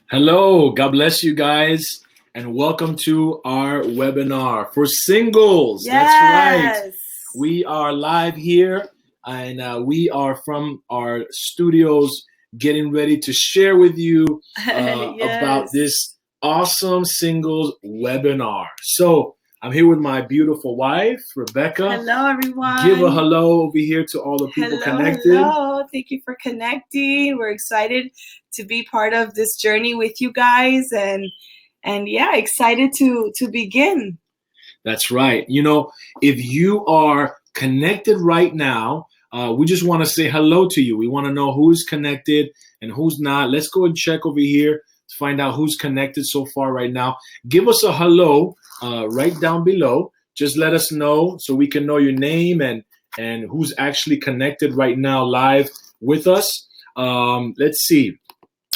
Hello, God bless you guys, and welcome to our webinar for singles. That's right. Yes. We are live here, and we are from our studios getting ready to share with you about Yes. this awesome singles webinar. So, I'm here with my beautiful wife, Rebecca. Hello, everyone. Give a hello over here to all the people connected. Hello. Thank you for connecting. We're excited to be part of this journey with you guys, and yeah, excited to begin. That's right. You know, if you are connected right now, we just want to say hello to you. We want to know who's connected and who's not. Let's go and check over here to find out who's connected so far right now. Give us a hello right down below. Just let us know so we can know your name and who's actually connected right now live with us. Let's see.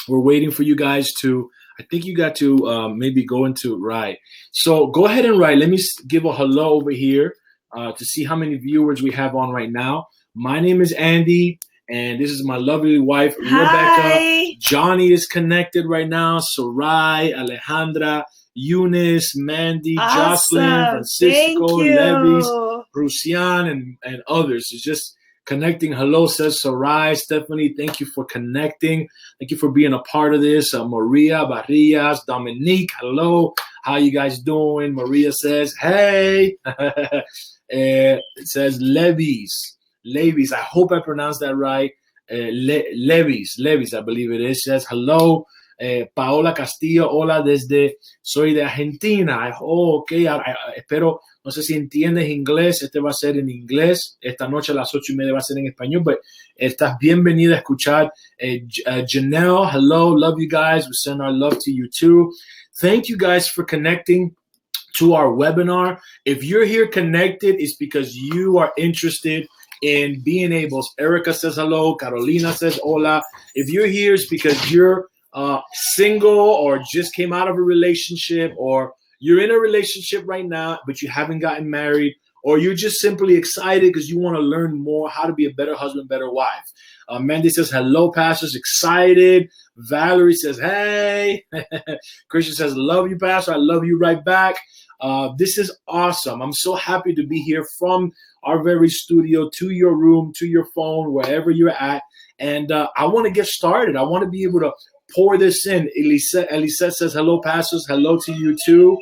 We're waiting for you guys to. I think you got to maybe go into right. So go ahead and write. Let me give a hello over here to see how many viewers we have on right now. My name is Andy, and this is my lovely wife, Rebecca. Hi. Johnny is connected right now. Sarai, Alejandra, Eunice, Mandy, Jocelyn, Awesome. Francisco, Thank you. Levis, Brucian, and others. It's just connecting. Hello, says Sarai. Stephanie, thank you for connecting. Thank you for being a part of this. Maria Barrias, Dominique, hello. How you guys doing? Maria says, hey. It says Levis. Levis, I hope I pronounced that right. Levis, I believe it is. Says, hello. Paola Castillo, hola desde, soy de Argentina. Oh, ok, espero, no sé si entiendes inglés, este va a ser en inglés, esta noche a las 8:30 va a ser en español, pero estás bienvenida a escuchar. Janelle, hello, love you guys, we send our love to you too. Thank you guys for connecting to our webinar. If you're here connected, it's because you are interested in being able. Erica says hello, Carolina says hola. If you're here, it's because you're single or just came out of a relationship, or you're in a relationship right now but you haven't gotten married, or you're just simply excited because you want to learn more how to be a better husband, better wife. Mandy says hello, pastors, excited. Valerie says hey. Christian says love you, pastor. I love you right back. This is awesome. I'm so happy to be here from our very studio to your room, to your phone, wherever you're at. And I want to get started. I want to be able to pour this in. Elisette says hello, pastors. Hello to you too.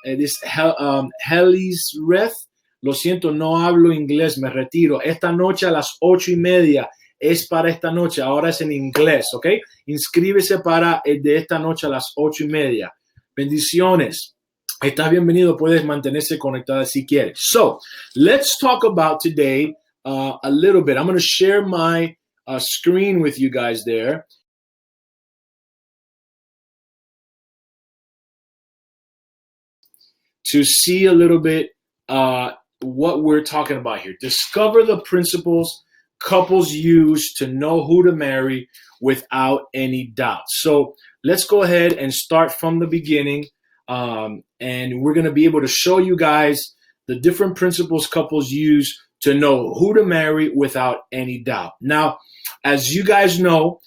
This Helis Reth. Lo siento, no hablo inglés, me retiro. Esta noche a las 8:30 es para esta noche. Ahora es en inglés, ¿ok? Inscríbese para el de esta noche a las 8:30. Bendiciones. Estás bienvenido. Puedes mantenerse conectada si quieres. So, let's talk about today a little bit. I'm going to share my screen with you guys there. To see a little bit what we're talking about here. Discover the principles couples use to know who to marry without any doubt. So let's go ahead and start from the beginning. And we're going to be able to show you guys the different principles couples use to know who to marry without any doubt. Now, as you guys know,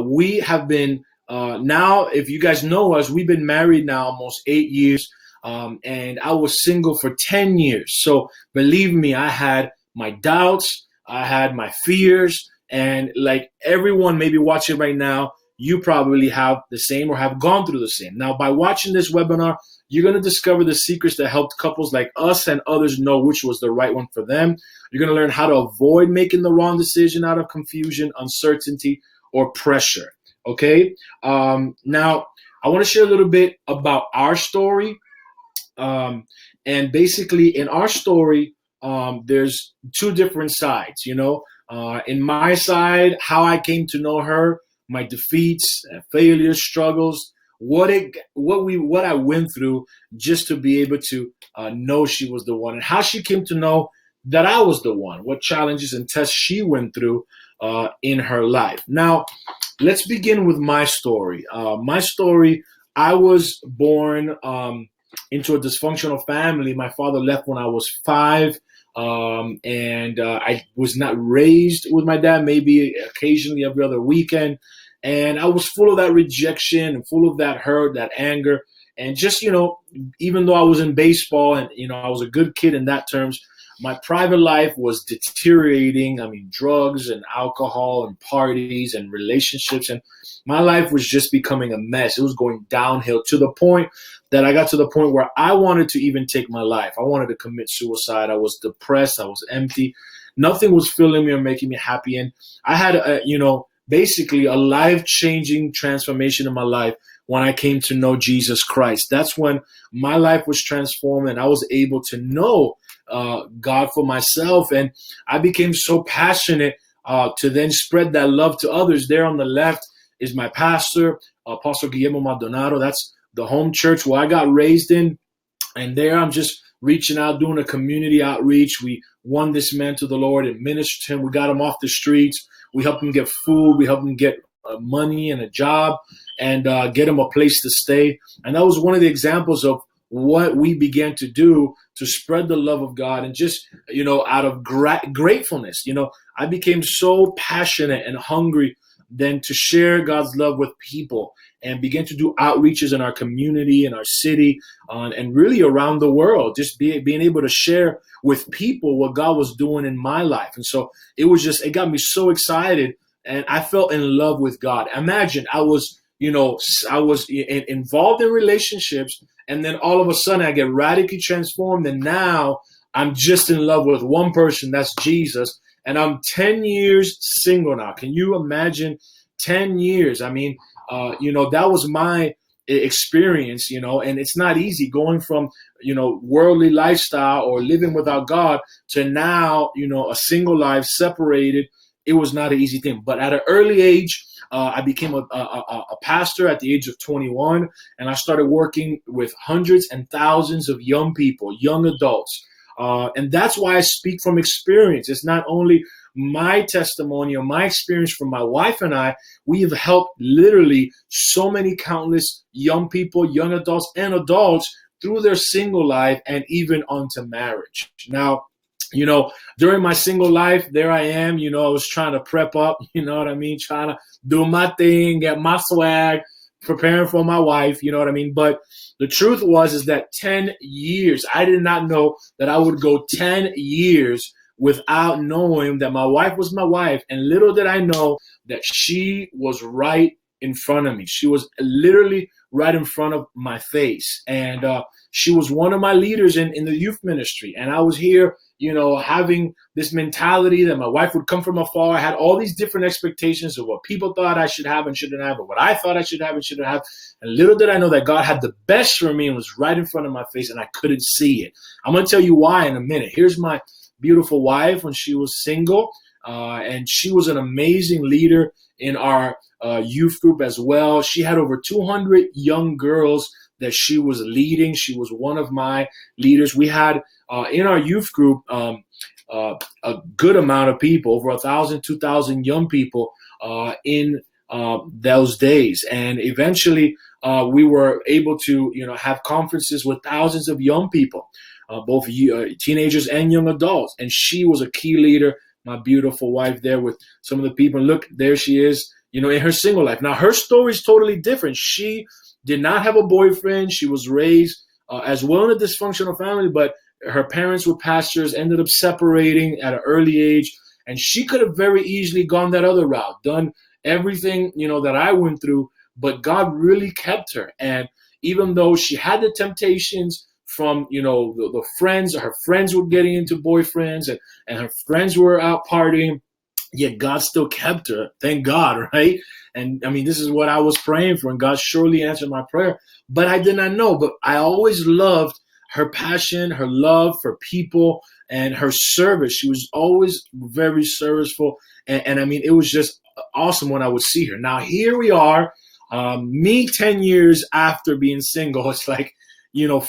we have been, now, if you guys know us, we've been married now almost 8 years. And I was single for 10 years. So believe me, I had my doubts, I had my fears, and like everyone maybe watching right now, you probably have the same or have gone through the same. Now, by watching this webinar, you're going to discover the secrets that helped couples like us and others know which was the right one for them. You're going to learn how to avoid making the wrong decision out of confusion, uncertainty, or pressure. Okay? Now, I want to share a little bit about our story. And basically, in our story, there's two different sides, you know. In my side, how I came to know her, my defeats, failures, struggles, what I went through just to be able to know she was the one, and how she came to know that I was the one, what challenges and tests she went through in her life. Now, let's begin with my story. My story, I was born into a dysfunctional family. My father left when I was 5. I was not raised with my dad, maybe occasionally every other weekend. And I was full of that rejection and full of that hurt, that anger. And just, even though I was in baseball and, I was a good kid in that terms, my private life was deteriorating. I mean, drugs and alcohol and parties and relationships. And my life was just becoming a mess. It was going downhill to the point that I got to the point where I wanted to even take my life. I wanted to commit suicide. I was depressed. I was empty. Nothing was filling me or making me happy. And I had, basically a life-changing transformation in my life when I came to know Jesus Christ. That's when my life was transformed and I was able to know God for myself. And I became so passionate to then spread that love to others. There on the left is my pastor, Apostle Guillermo Maldonado. That's the home church where I got raised in. And there I'm just reaching out, doing a community outreach. We won this man to the Lord and ministered to him. We got him off the streets. We helped him get food. We helped him get money and a job and get him a place to stay. And that was one of the examples of what we began to do to spread the love of God. And just, out of gratefulness, I became so passionate and hungry then to share God's love with people and begin to do outreaches in our community, in our city, and really around the world, just being able to share with people what God was doing in my life. And so it got me so excited, and I fell in love with God. Imagine I was involved in relationships, and then all of a sudden I get radically transformed, and now I'm just in love with one person, that's Jesus. And I'm 10 years single now. Can you imagine 10 years? I mean, that was my experience, and it's not easy going from, worldly lifestyle or living without God to now, a single life separated. It was not an easy thing. But at an early age, I became a pastor at the age of 21, and I started working with hundreds and thousands of young people, young adults. And that's why I speak from experience. It's not only my testimony or my experience from my wife and I. We have helped literally so many countless young people, young adults, and adults through their single life and even onto marriage. Now, during my single life, there I am, I was trying to prep up, trying to do my thing, get my swag, preparing for my wife, But the truth is that 10 years, I did not know that I would go 10 years without knowing that my wife was my wife. And little did I know that she was right in front of me. She was literally right in front of my face. And she was one of my leaders in the youth ministry. And I was here, having this mentality that my wife would come from afar. I had all these different expectations of what people thought I should have and shouldn't have, or what I thought I should have and shouldn't have. And little did I know that God had the best for me and was right in front of my face, and I couldn't see it. I'm going to tell you why in a minute. Here's my beautiful wife when she was single, and she was an amazing leader in our youth group as well. She had over 200 young girls that she was leading. She was one of my leaders. We had in our youth group a good amount of people, over 1,000, 2,000 young people in those days. And eventually we were able to, have conferences with thousands of young people, both teenagers and young adults. And she was a key leader, my beautiful wife there with some of the people. Look, there she is, in her single life. Now, her story is totally different. She did not have a boyfriend. She was raised as well in a dysfunctional family, but her parents were pastors, ended up separating at an early age. And she could have very easily gone that other route, done everything, that I went through, but God really kept her. And even though she had the temptations from, the friends, her friends were getting into boyfriends and her friends were out partying, yet God still kept her. Thank God, right? And I mean, this is what I was praying for, and God surely answered my prayer. But I did not know, but I always loved her passion, her love for people, and her service. She was always very serviceful. And I mean, it was just awesome when I would see her. Now, here we are, me 10 years after being single. It's like,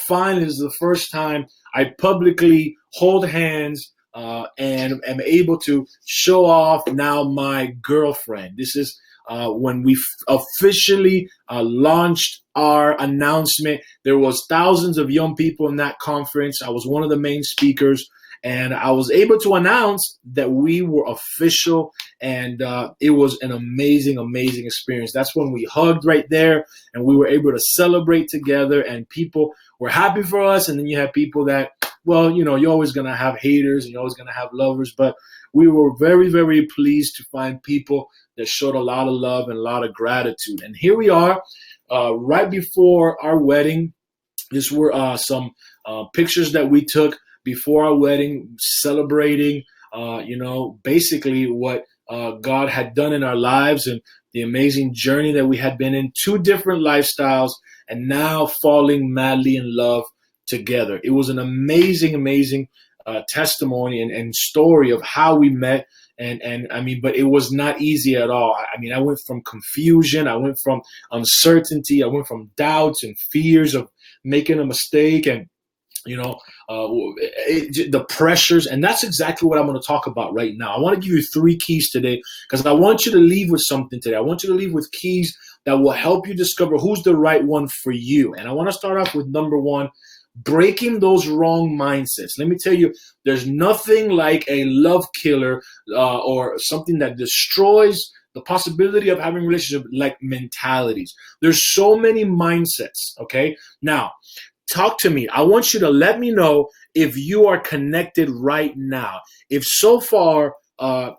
finally, this is the first time I publicly hold hands and am able to show off now my girlfriend. This is when we officially launched our announcement. There was thousands of young people in that conference. I was one of the main speakers. and I was able to announce that we were official, and it was an amazing, amazing experience. That's when we hugged right there, and we were able to celebrate together, and people were happy for us. And then you have people that, well, you're always going to have haters and you're always going to have lovers, but we were very, very pleased to find people that showed a lot of love and a lot of gratitude. And here we are, right before our wedding. These were some pictures that we took before our wedding, celebrating, basically what God had done in our lives and the amazing journey that we had been in, 2 different lifestyles, and now falling madly in love together. It was an amazing, amazing testimony and story of how we met. And I mean, but it was not easy at all. I mean, I went from confusion, I went from uncertainty, I went from doubts and fears of making a mistake, and the pressures. And that's exactly what I'm going to talk about right now. I want to give you 3 keys today, because I want you to leave with something today. I want you to leave with keys that will help you discover who's the right one for you. And I want to start off with number 1, breaking those wrong mindsets. Let me tell you, there's nothing like a love killer or something that destroys the possibility of having a relationship, like mentalities. There's so many mindsets, okay? Now, talk to me. I want you to let me know if you are connected right now. If so far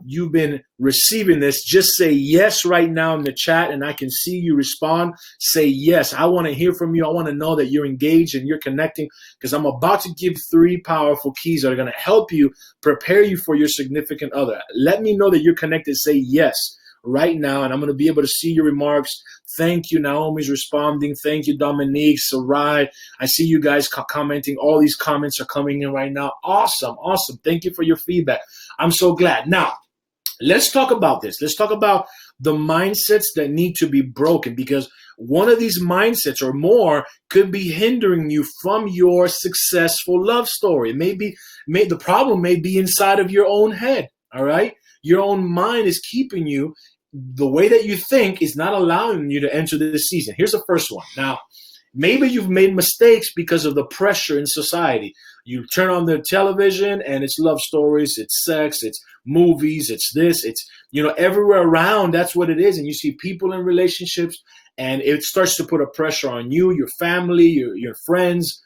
you've been receiving this, just say yes right now in the chat, and I can see you respond. Say yes. I want to hear from you. I want to know that you're engaged and you're connecting, because I'm about to give 3 powerful keys that are going to help you prepare you for your significant other. Let me know that you're connected. Say yes right now, and I'm going to be able to see your remarks. Thank you. Naomi's responding. Thank you, Dominique, Sarai. I see you guys commenting. All these comments are coming in right now. Awesome. Awesome. Thank you for your feedback. I'm so glad. Now, let's talk about this. Let's talk about the mindsets that need to be broken, because one of these mindsets or more could be hindering you from your successful love story. The problem may be inside of your own head. All right. Your own mind is keeping you. The way that you think is not allowing you to enter this season. Here's the first one. Now, maybe you've made mistakes because of the pressure in society. You turn on the television and it's love stories, it's sex, it's movies, it's this, it's, everywhere around, that's what it is. And you see people in relationships, and it starts to put a pressure on you, your family, your friends,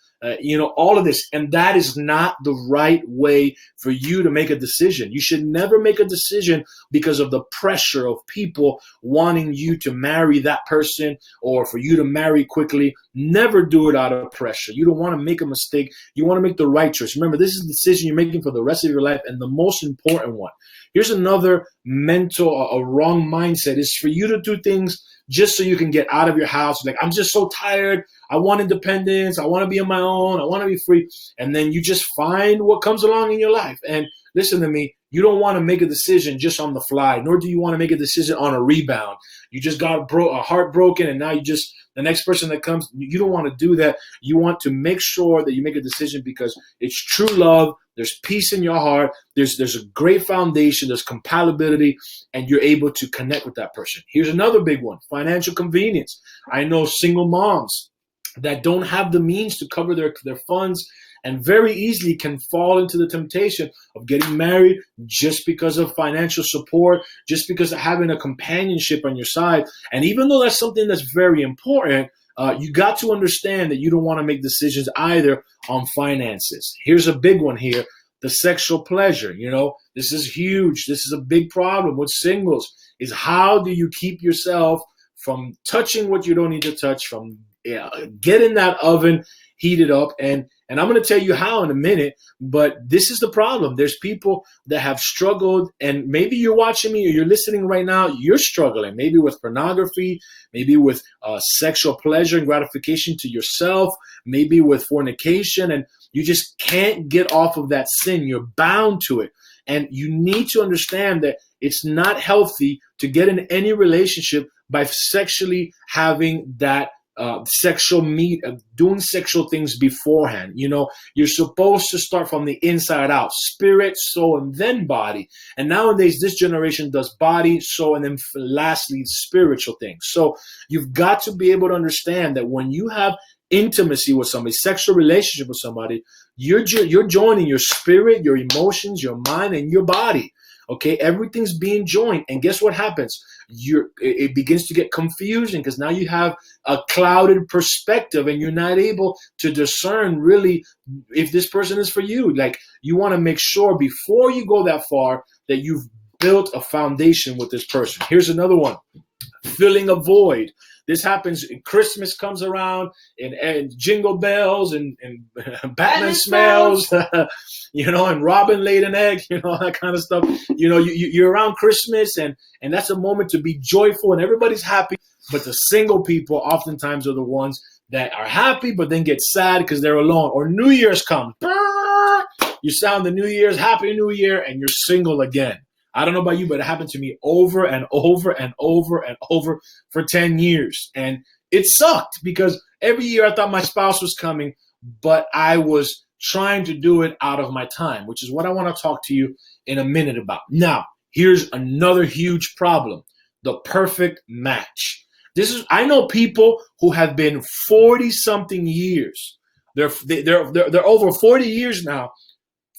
all of this. And that is not the right way for you to make a decision. You should never make a decision because of the pressure of people wanting you to marry that person or for you to marry quickly. Never do it out of pressure. You don't want to make a mistake. You want to make the right choice. Remember, this is a decision you're making for the rest of your life, and the most important one. Here's another a wrong mindset is for you to do things just so you can get out of your house. Like, I'm just so tired. I want independence. I want to be on my own. I want to be free. And then you just find what comes along in your life. And listen to me, you don't want to make a decision just on the fly, nor do you want to make a decision on a rebound. You just got heartbroken, and now the next person that comes, you don't want to do that. You want to make sure that you make a decision because it's true love. There's peace in your heart. There's a great foundation. There's compatibility, and you're able to connect with that person. Here's another big one: financial convenience. I know single moms that don't have the means to cover their funds, and very easily can fall into the temptation of getting married just because of financial support, just because of having a companionship on your side. And even though that's something that's very important, you got to understand that you don't want to make decisions either on finances. Here's a big one here: the sexual pleasure. This is huge. This is a big problem with singles, is how do you keep yourself from touching what you don't need to touch, from getting that oven heated up. And I'm going to tell you how in a minute, but this is the problem. There's people that have struggled, and maybe you're watching me or you're listening right now, you're struggling, maybe with pornography, maybe with sexual pleasure and gratification to yourself, maybe with fornication, and you just can't get off of that sin. You're bound to it. And you need to understand that it's not healthy to get in any relationship by sexually having that sexual doing sexual things beforehand. You're supposed to start from the inside out: spirit, soul, and then body. And nowadays, this generation does body, soul, and then lastly, spiritual things. So you've got to be able to understand that when you have intimacy with somebody, sexual relationship with somebody, You're joining your spirit, your emotions, your mind, and your body. Okay, everything's being joined, and guess what happens? It begins to get confusing because now you have a clouded perspective, and you're not able to discern really if this person is for you. Like, you want to make sure before you go that far that you've built a foundation with this person. Here's another one: filling a void. This happens. Christmas comes around, and jingle bells, and Batman smells, and Robin laid an egg, that kind of stuff. You're around Christmas, and that's a moment to be joyful, and everybody's happy. But the single people oftentimes are the ones that are happy, but then get sad because they're alone. Or New Year's comes. You sound the New Year's, Happy New Year, and you're single again. I don't know about you, but it happened to me over and over and over and over for 10 years. And it sucked because every year I thought my spouse was coming, but I was trying to do it out of my time, which is what I want to talk to you in a minute about. Now, here's another huge problem: the perfect match. I know people who have been 40-something years. They're over 40 years now,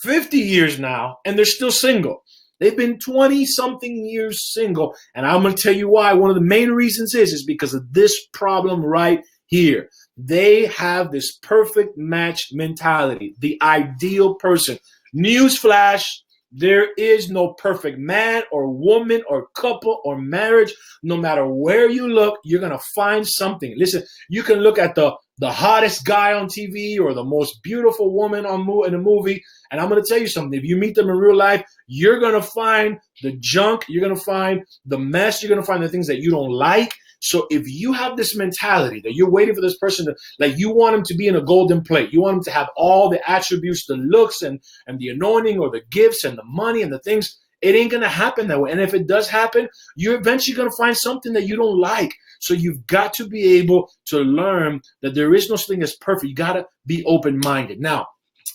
50 years now, and they're still single. They've been 20-something years single, and I'm going to tell you why. One of the main reasons is because of this problem right here. They have this perfect match mentality, the ideal person. Newsflash: there is no perfect man or woman or couple or marriage. No matter where you look, you're going to find something. Listen, you can look at the hottest guy on TV or the most beautiful woman in a movie, and I'm going to tell you something. If you meet them in real life, you're going to find the junk. You're going to find the mess. You're going to find the things that you don't like. So if you have this mentality that you're waiting for this person to, like, you want him to be in a golden plate, you want him to have all the attributes, the looks and the anointing or the gifts and the money and the things, it ain't going to happen that way. And if it does happen, you're eventually going to find something that you don't like. So you've got to be able to learn that there is no such thing as perfect. You got to be open-minded. Now,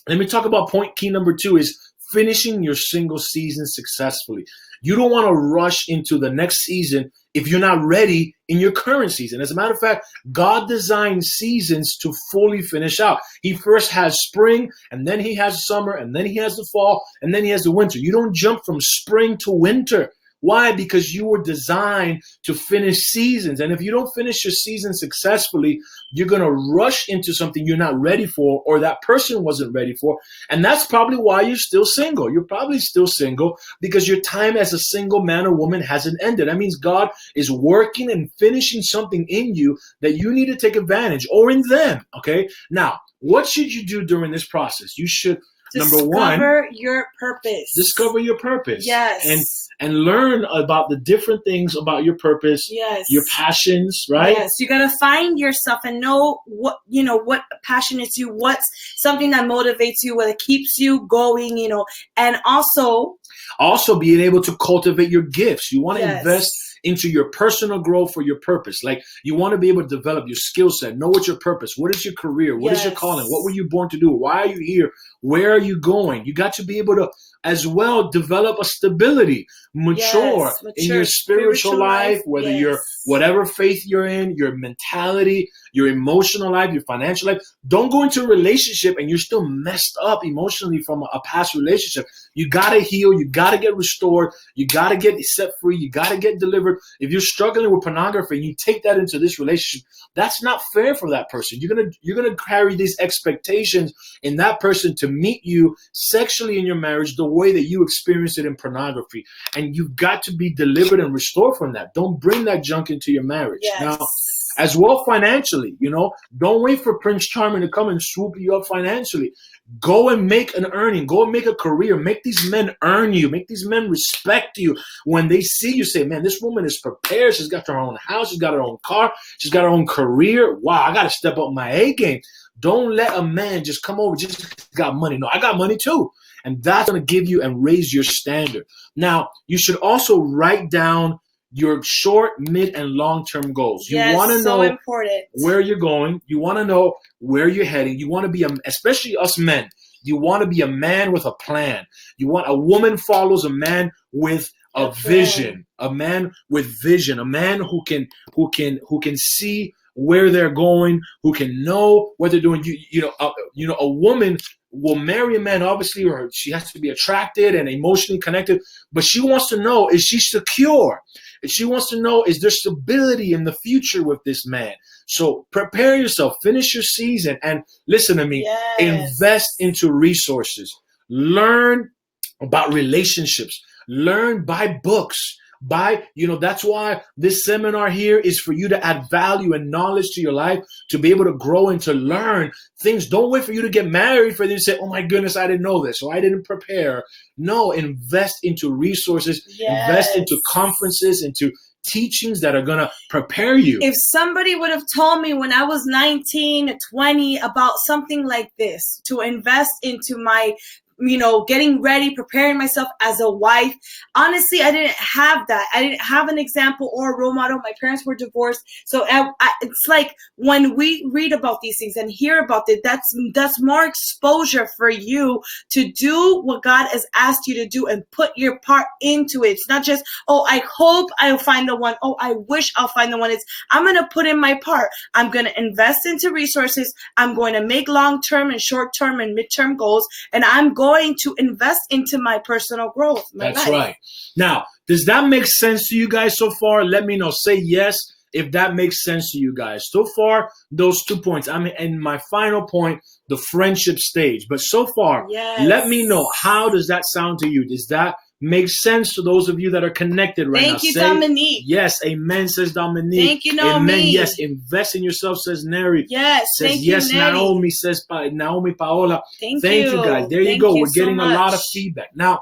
let me talk about key number 2 is finishing your single season successfully. You don't want to rush into the next season if you're not ready in your current season. As a matter of fact, God designed seasons to fully finish out. He first has spring, and then he has summer, and then he has the fall, and then he has the winter. You don't jump from spring to winter. Why? Because you were designed to finish seasons. And if you don't finish your season successfully, you're going to rush into something you're not ready for, or that person wasn't ready for. And that's probably why you're still single. You're probably still single because your time as a single man or woman hasn't ended. That means God is working and finishing something in you that you need to take advantage, or in them. Okay. Now, what should you do during this process? You should, number one, discover your purpose. Discover your purpose. Yes. And learn about the different things about your purpose, yes, your passions, right? Yes, you gotta find yourself and know what passionates you, what's something that motivates you, what keeps you going, and also being able to cultivate your gifts. You want to yes, invest into your personal growth for your purpose. Like, you want to be able to develop your skill set, know what's your purpose, what is your career, what is your calling, what were you born to do, why are you here, where are you going? You got to be able to as well develop a stability, mature in your spiritual life, whether you're whatever faith you're in, your mentality, your emotional life, your financial life. Don't go into a relationship and you're still messed up emotionally from a past relationship. You got to heal. You got to get restored. You got to get set free. You got to get delivered. If you're struggling with pornography and you take that into this relationship, that's not fair for that person. You're gonna carry these expectations in that person to meet you sexually in your marriage the way that you experienced it in pornography. And you've got to be delivered and restored from that. Don't bring that junk into your marriage. Yes. Now, as well financially, don't wait for Prince Charming to come and swoop you up financially. Go and make an earning. Go and make a career. Make these men earn you. Make these men respect you. When they see you, say, man, this woman is prepared. She's got her own house. She's got her own car. She's got her own career. Wow, I got to step up my A game. Don't let a man just come over just got money. No, I got money too. And that's going to give you and raise your standard. Now, you should also write down your short, mid, and long-term goals. You want to know where you're going. You want to know where you're heading. You want to be, especially us men, you want to be a man with a plan. You want a woman follows a man with a vision, a man with vision, a man who can see where they're going, who can know what they're doing. A woman will marry a man, obviously, or she has to be attracted and emotionally connected, but she wants to know, is she secure? And she wants to know, is there stability in the future with this man? So prepare yourself, finish your season, and listen to me, invest into resources. Learn about relationships. Learn, buy books. That's why this seminar here is for you to add value and knowledge to your life, to be able to grow and to learn things. Don't wait for you to get married for you to say, oh my goodness, I didn't know this, or I didn't prepare. No, invest into resources, invest into conferences, into teachings that are going to prepare you. If somebody would have told me when I was 19, 20 about something like this, to invest into my getting ready, preparing myself as a wife. Honestly, I didn't have that. I didn't have an example or a role model. My parents were divorced. So it's like when we read about these things and hear about it, that's more exposure for you to do what God has asked you to do and put your part into it. It's not just, oh, I hope I'll find the one. Oh, I wish I'll find the one. It's, I'm going to put in my part. I'm going to invest into resources. I'm going to make long-term and short-term and mid-term goals. And I'm going to invest into my personal growth. That's right. Now, does that make sense to you guys so far? Let me know. Say yes if that makes sense to you guys. So far, those 2 points. I'm in my final point, the friendship stage. But so far, let me know. How does that sound to you? Does that make sense to those of you that are connected right now? Thank you, Dominique. Yes, amen, says Dominique. Thank you, Naomi. Amen, yes, invest in yourself, says Neri. Yes, says thank yes, you, Neri. Naomi, says Naomi Paola. Thank you guys. There you go. We're getting so a lot of feedback. Now,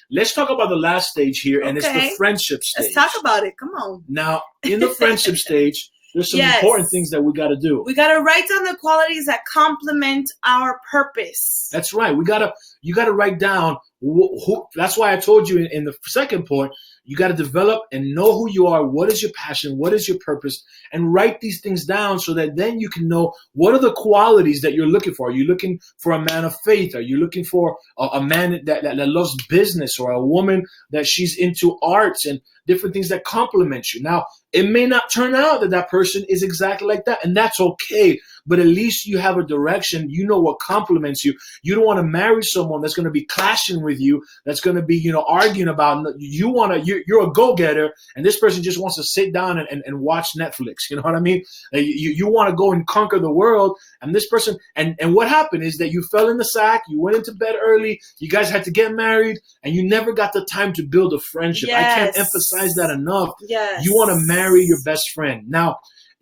let's talk about the last stage here, and it's the friendship stage. Let's talk about it. Come on. Now, in the friendship stage, there's some important things that we got to do. We got to write down the qualities that complement our purpose. That's right. You got to write down who. That's why I told you in the second point, you got to develop and know who you are. What is your passion? What is your purpose? And write these things down so that then you can know what are the qualities that you're looking for. Are you looking for a man of faith? Are you looking for a man that loves business, or a woman that she's into arts and different things that complement you? Now, it may not turn out that person is exactly like that, and that's okay. But at least you have a direction. You know what complements you. You don't want to marry someone that's going to be clashing with you, that's going to be, arguing about. You're a go-getter, and this person just wants to sit down and watch Netflix. You know what I mean? You want to go and conquer the world, and this person, and what happened is that you fell in the sack, you went into bed early, you guys had to get married, and you never got the time to build a friendship. I can't emphasize that enough. Yes. You want to marry your best friend. Now,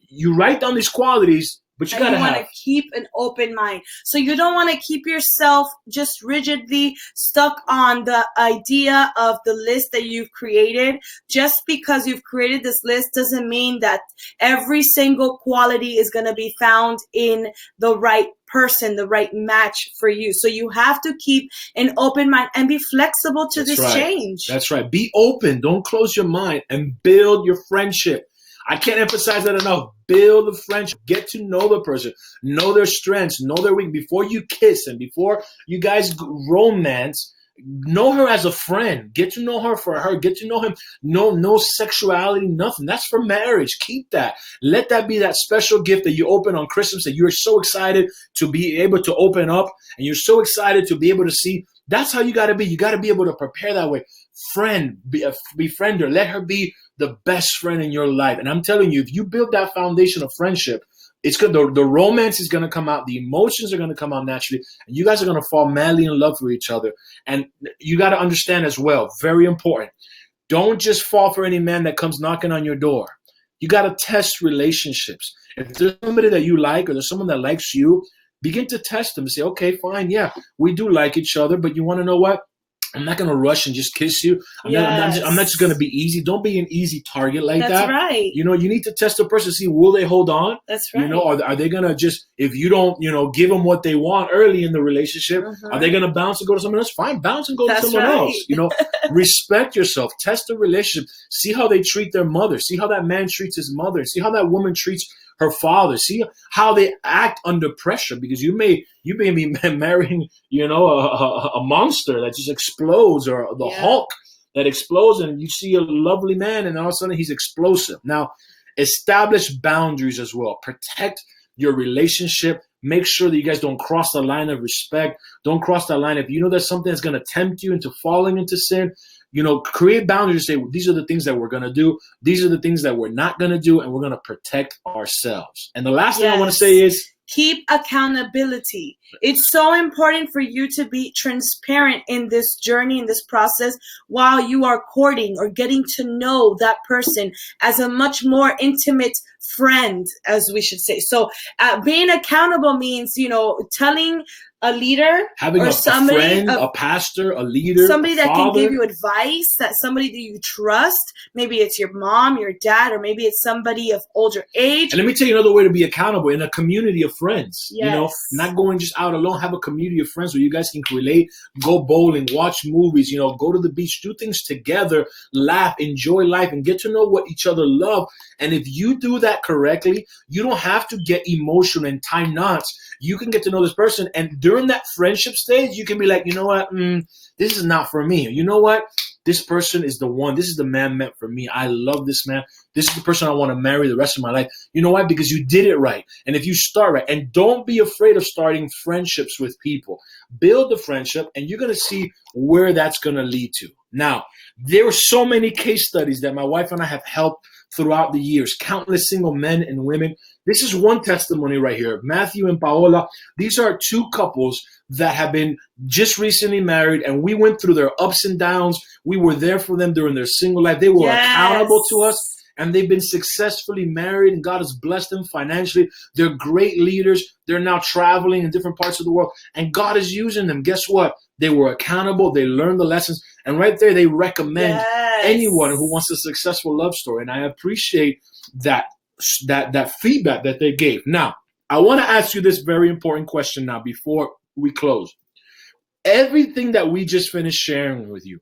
you write down these qualities, but you want to keep an open mind. So you don't want to keep yourself just rigidly stuck on the idea of the list that you've created. Just because you've created this list doesn't mean that every single quality is going to be found in the right person, the right match for you. So you have to keep an open mind and be flexible to this change. That's right. Be open. Don't close your mind and build your friendship. I can't emphasize that enough. Build a friendship. Get to know the person. Know their strengths. Know their weaknesses. Before you kiss and before you guys romance, know her as a friend. Get to know her for her. Get to know him. No sexuality, nothing. That's for marriage. Keep that. Let that be that special gift that you open on Christmas, that you're so excited to be able to open up, and you're so excited to be able to see. That's how you got to be. You got to be able to prepare that way. Friend, befriend her. Let her be the best friend in your life. And I'm telling you, if you build that foundation of friendship, it's good. The romance is going to come out. The emotions are going to come out naturally. And you guys are going to fall madly in love with each other. And you got to understand as well, very important, don't just fall for any man that comes knocking on your door. You got to test relationships. If there's somebody that you like, or there's someone that likes you, begin to test them and say, okay, fine, yeah, we do like each other, but you want to know what? I'm not going to rush and just kiss you. I'm not just going to be easy. Don't be an easy target like that. That's right. You need to test the person, see, will they hold on? That's right. Are they going to just, if you don't, give them what they want early in the relationship, are they going to bounce and go to someone else? Fine, bounce and go to someone else. Respect yourself. Test the relationship. See how they treat their mother. See how that man treats his mother. See how that woman treats her father. See how they act under pressure, because you may be marrying, a monster that just explodes, or the Hulk that explodes, and you see a lovely man and all of a sudden he's explosive. Now, Establish boundaries as well. Protect your relationship. Make sure that you guys don't cross the line of respect. Don't cross that line. If you know there's something that's going to tempt you into falling into sin, create boundaries. Say, well, these are the things that we're going to do. These are the things that we're not going to do. And we're going to protect ourselves. And the last thing I want to say is, keep accountability. It's so important for you to be transparent in this journey, in this process, while you are courting or getting to know that person as a much more intimate friend, as we should say. So being accountable means, telling a leader, having or a somebody, friend, a pastor, a leader, somebody that father, can give you advice, that somebody that you trust. Maybe it's your mom, your dad, or maybe it's somebody of older age. And let me tell you another way to be accountable: in a community of friends. Yes. Not going just out alone. Have a community of friends where you guys can relate, go bowling, watch movies, go to the beach, do things together, laugh, enjoy life, and get to know what each other love. And if you do that correctly, you don't have to get emotional and tie knots. You can get to know this person, and during that friendship stage, you can be like, you know what, this is not for me. You know what, this person is the one. This is the man meant for me. I love this man. This is the person I want to marry the rest of my life. You know why? Because you did it right. And if you start right, and don't be afraid of starting friendships with people. Build the friendship, and you're going to see where that's going to lead to. Now, there are so many case studies that my wife and I have helped throughout the years, countless single men and women. This is one testimony right here. Matthew and Paola, these are two couples that have been just recently married, and we went through their ups and downs. We were there for them during their single life. They were accountable to us, and they've been successfully married, and God has blessed them financially. They're great leaders. They're now traveling in different parts of the world, and God is using them. Guess what? They were accountable. They learned the lessons, and right there, they recommend anyone who wants a successful love story, and I appreciate that feedback that they gave. Now, I want to ask you this very important question now before we close. Everything that we just finished sharing with you,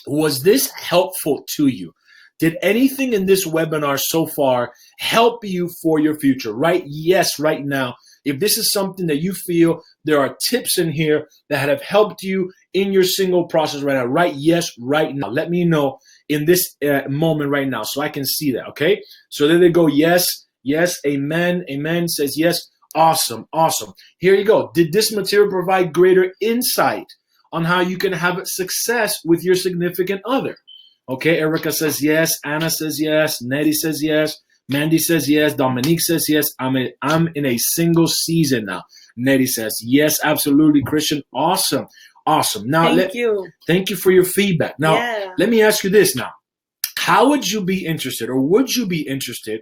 was this helpful to you? Did anything in this webinar so far help you for your future? Right? Yes, right now. If this is something that you feel there are tips in here that have helped you in your single process right now, right? Yes, right now. Let me know in this moment right now so I can see that, okay? So there they go. Yes, yes, amen, amen, says yes. Awesome, awesome. Here you go. Did this material provide greater insight on how you can have success with your significant other? Okay, Erica says yes. Anna says yes. Nettie says yes. Mandy says yes. Dominique says yes. I'm in a single season now. Nettie says yes, absolutely. Christian, awesome, awesome. Now, thank you for your feedback. Now, let me ask you this now. How would you be interested, or would you be interested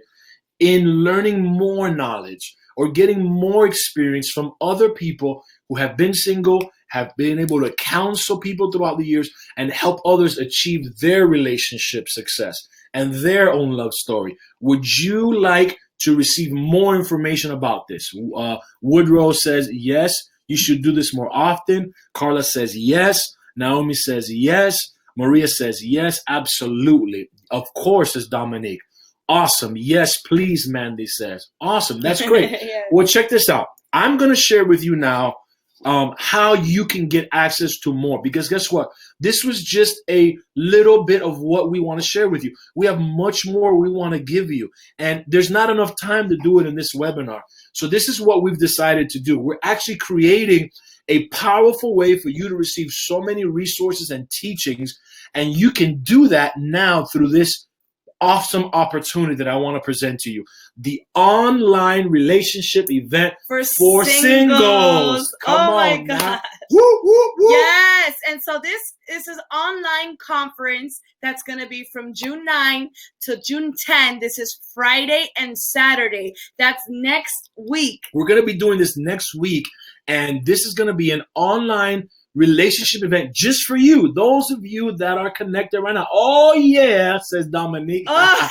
in learning more knowledge or getting more experience from other people who have been single, have been able to counsel people throughout the years and help others achieve their relationship success and their own love story? Would you like to receive more information about this? Woodrow says yes, you should do this more often. Carla says yes. Naomi says yes. Maria says yes, absolutely. Of course, says Dominique. Awesome. Yes, please, Mandy says. Awesome. That's great. Well, check this out. I'm going to share with you now how you can get access to more, because guess what? This was just a little bit of what we want to share with you. We have much more we want to give you, and there's not enough time to do it in this webinar. So this is what we've decided to do. We're actually creating a powerful way for you to receive so many resources and teachings, and you can do that now through this awesome opportunity that I want to present to you. The online relationship event for singles. Come on, God. Woo, woo, woo. Yes. And so this is an online conference that's going to be from June 9 to June 10. This is Friday and Saturday. That's next week. We're going to be doing this next week. And this is going to be an online relationship event just for you, those of you that are connected right now. Oh yeah, says Dominique. Oh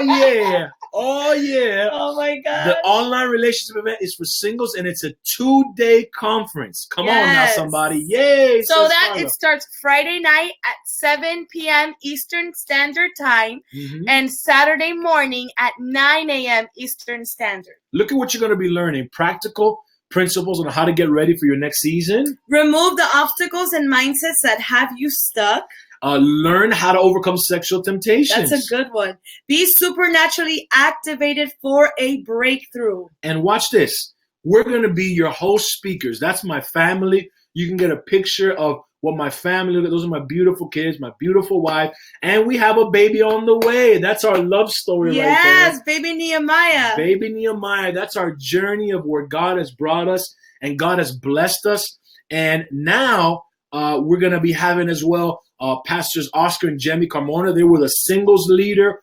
yeah, oh yeah. Oh my God. The online relationship event is for singles, and it's a 2-day conference. Come on now, somebody. Yay. So that it starts Friday night at 7 p.m. Eastern Standard Time and Saturday morning at 9 a.m. Eastern Standard. Look at what you're going to be learning. Practical principles on how to get ready for your next season. Remove the obstacles and mindsets that have you stuck. learn how to overcome sexual temptations. That's a good one. Be supernaturally activated for a breakthrough. And watch this. We're going to be your host speakers. That's my family. You can get a picture of what my family, those are my beautiful kids, my beautiful wife, and we have a baby on the way. That's our love story right there. Yes, baby Nehemiah. Baby Nehemiah. That's our journey of where God has brought us and God has blessed us. And now we're going to be having as well Pastors Oscar and Jemmy Carmona. They were the singles leader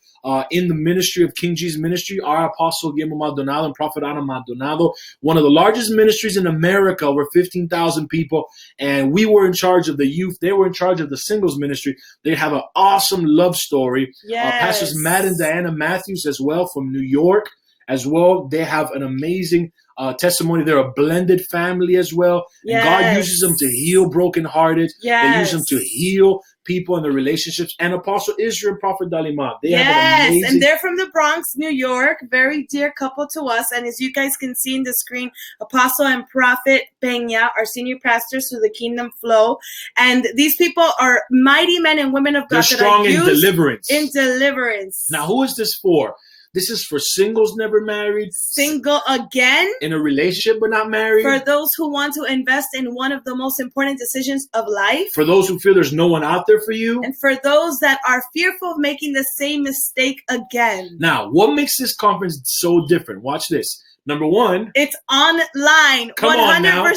in the ministry of King Jesus Ministry. Our Apostle Guillermo Maldonado and Prophet Ana Maldonado, one of the largest ministries in America, over 15,000 people. And we were in charge of the youth. They were in charge of the singles ministry. They have an awesome love story. Yes. Pastors Matt and Diana Matthews as well from New York as well. They have an amazing testimony. They're a blended family as well. Yes. And God uses them to heal brokenhearted. Yes. They use them to heal people in their relationships. And Apostle Israel and Prophet Dalima. They have an amazing... and they're from the Bronx, New York. Very dear couple to us. And as you guys can see in the screen, Apostle and Prophet Peña are senior pastors through the Kingdom Flow. And these people are mighty men and women of God. They're strong in deliverance. In deliverance. Now, who is this for? This is for singles never married. Single again. In a relationship but not married. For those who want to invest in one of the most important decisions of life. For those who feel there's no one out there for you. And for those that are fearful of making the same mistake again. Now, what makes this conference so different? Watch this. Number one. It's online. Come 100%. On now.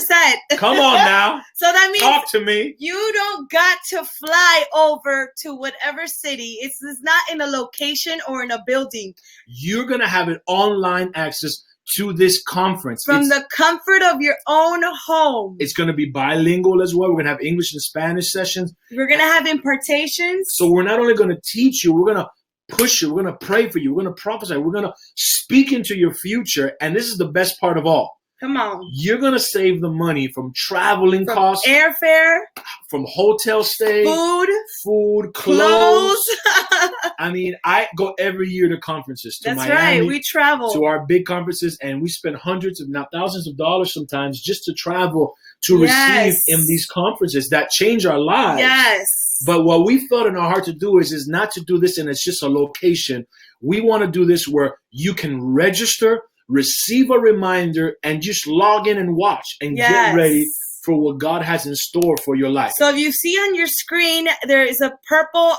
Come on now. So that means talk to me. You don't got to fly over to whatever city. It's not in a location or in a building. You're going to have an online access to this conference. From the comfort of your own home. It's going to be bilingual as well. We're going to have English and Spanish sessions. We're going to have impartations. So we're not only going to teach you, we're going to push you. We're going to pray for you. We're going to prophesy. We're going to speak into your future. And this is the best part of all. Come on. You're going to save the money from traveling costs. Airfare. From hotel stay. Food. Clothes. I mean, I go every year to conferences. To That's Miami, right. We travel. To our big conferences. And we spend hundreds, if not thousands of dollars sometimes just to travel to receive in these conferences that change our lives. Yes. But what we felt in our heart to do is not to do this and it's just a location. We want to do this where you can register, receive a reminder, and just log in and watch and get ready for what God has in store for your life. So if you see on your screen, there is a purple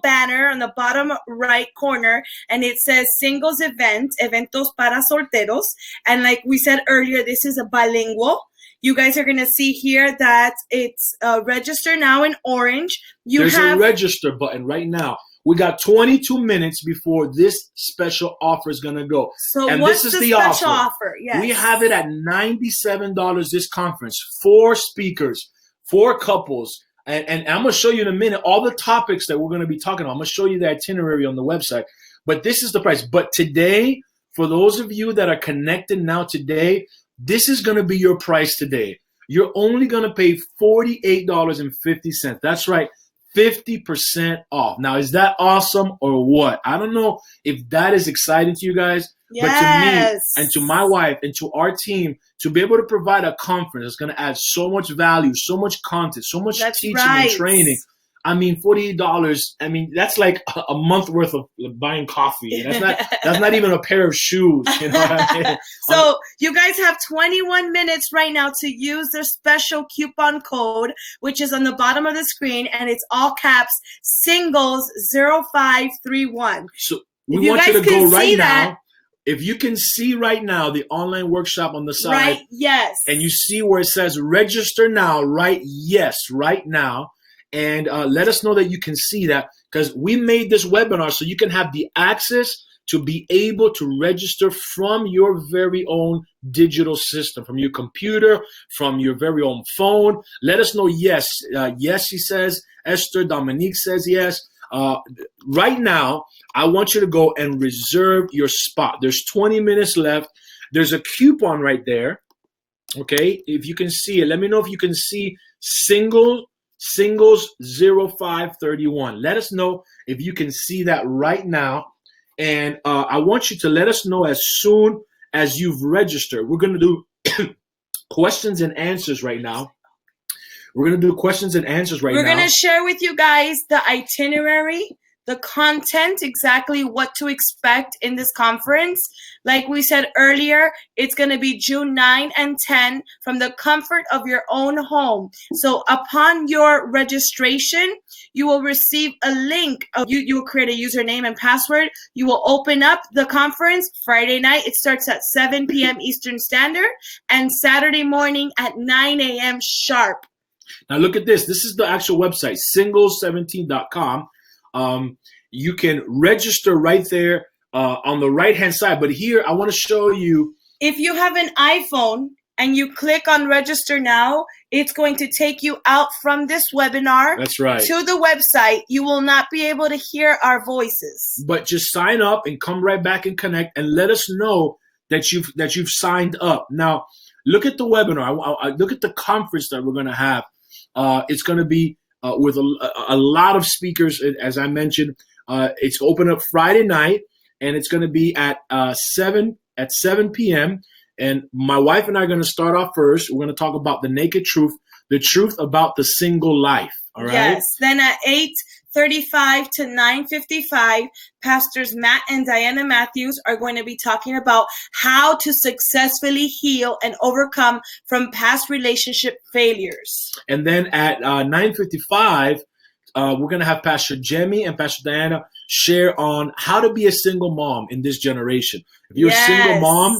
banner on the bottom right corner, and it says Singles Event, Eventos para Solteros. And like we said earlier, this is a bilingual. You guys are going to see here that it's register now in orange. There's a register button right now. We got 22 minutes before this special offer is going to go. So and what's this is the special offer? Yes. We have it at $97 this conference. 4 speakers, 4 couples. And I'm going to show you in a minute all the topics that we're going to be talking about. I'm going to show you the itinerary on the website. But this is the price. But today, for those of you that are connected now today, this is going to be your price today. You're only going to pay $48.50. That's right, 50% off. Now, is that awesome or what? I don't know if that is exciting to you guys, but to me and to my wife and to our team, to be able to provide a conference that's going to add so much value, so much content, so much teaching and training. I mean, $48. I mean, that's like a month worth of buying coffee. That's not even a pair of shoes. You know what I mean? So you guys have 21 minutes right now to use their special coupon code, which is on the bottom of the screen, and it's all caps Singles 0531. So we want you to go right now. If you can see right now the online workshop on the side. Right, yes. And you see where it says register now, right? Yes, right now. And let us know that you can see that, because we made this webinar so you can have the access to be able to register from your very own digital system, from your computer, from your very own phone. Let us know yes. Yes, she says. Esther, Dominique says yes. Right now, I want you to go and reserve your spot. There's 20 minutes left. There's a coupon right there. Okay, if you can see it, let me know if you can see Singles 0531. Let us know if you can see that right now. And I want you to let us know as soon as you've registered. We're going to do questions and answers right now. We're going to do questions and answers right now. We're going to share with you guys the itinerary, the content, exactly what to expect in this conference. Like we said earlier, it's going to be June 9 and 10 from the comfort of your own home. So upon your registration, you will receive a link. You will create a username and password. You will open up the conference Friday night. It starts at 7 p.m. Eastern Standard, and Saturday morning at 9 a.m. sharp. Now look at this. This is the actual website, singles17.com. You can register right there on the right-hand side. But here, I want to show you. If you have an iPhone and you click on register now, it's going to take you out from this webinar. That's right. To the website. You will not be able to hear our voices. But just sign up and come right back and connect and let us know that you've signed up. Now, look at the webinar. I look at the conference that we're going to have. It's going to be with a lot of speakers, as I mentioned. It's open up Friday night, and it's going to be at 7 p.m. And my wife and I are going to start off first. We're going to talk about the naked truth, the truth about the single life. All right. Yes. Then at 8:35 to 9:55, Pastors Matt and Diana Matthews are going to be talking about how to successfully heal and overcome from past relationship failures. And then at 9:55, we're going to have Pastor Jemmy and Pastor Diana share on how to be a single mom in this generation. If you're a single mom,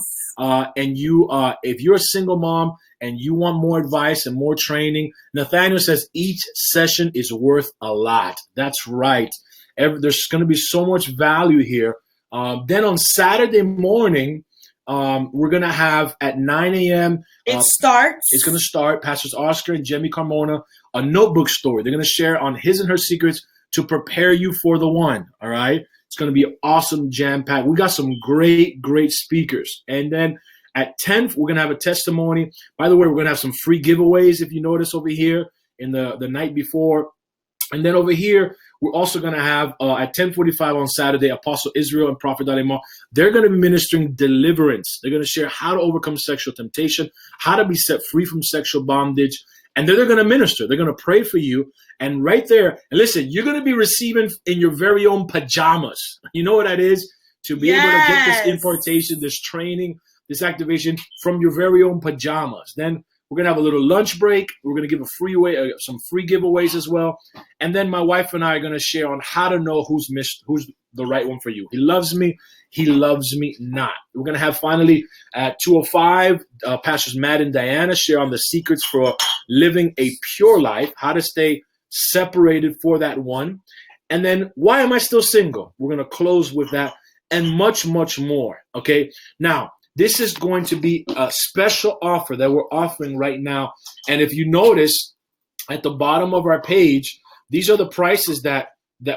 if you're a single mom and you want more advice and more training, Nathaniel says each session is worth a lot. That's right. There's going to be so much value here. Then on Saturday morning, we're going to have at 9 a.m. It's going to start. Pastors Oscar and Jemmy Carmona, a notebook story. They're going to share on his and her secrets to prepare you for the one. All right. It's going to be awesome, jam-packed. We got some great speakers. And then at 10, we're going to have a testimony. By the way, we're going to have some free giveaways, if you notice over here in the night before. And then over here, we're also going to have at 10:45 on Saturday, Apostle Israel and Prophet Dalimar. They're going to be ministering deliverance. They're going to share how to overcome sexual temptation, how to be set free from sexual bondage. And then they're going to minister. They're going to pray for you. And right there, and listen, you're going to be receiving in your very own pajamas. You know what that is? To be able to get this impartation, this training, this activation from your very own pajamas. Then we're going to have a little lunch break. We're going to give some free giveaways as well. And then my wife and I are going to share on how to know who's the right one for you. He loves me not. We're going to have finally at 2:05, Pastors Matt and Diana share on the secrets for living a pure life, how to stay separated for that one. And then why am I still single? We're going to close with that and much, much more. Okay. Now, this is going to be a special offer that we're offering right now. And if you notice at the bottom of our page, these are the prices that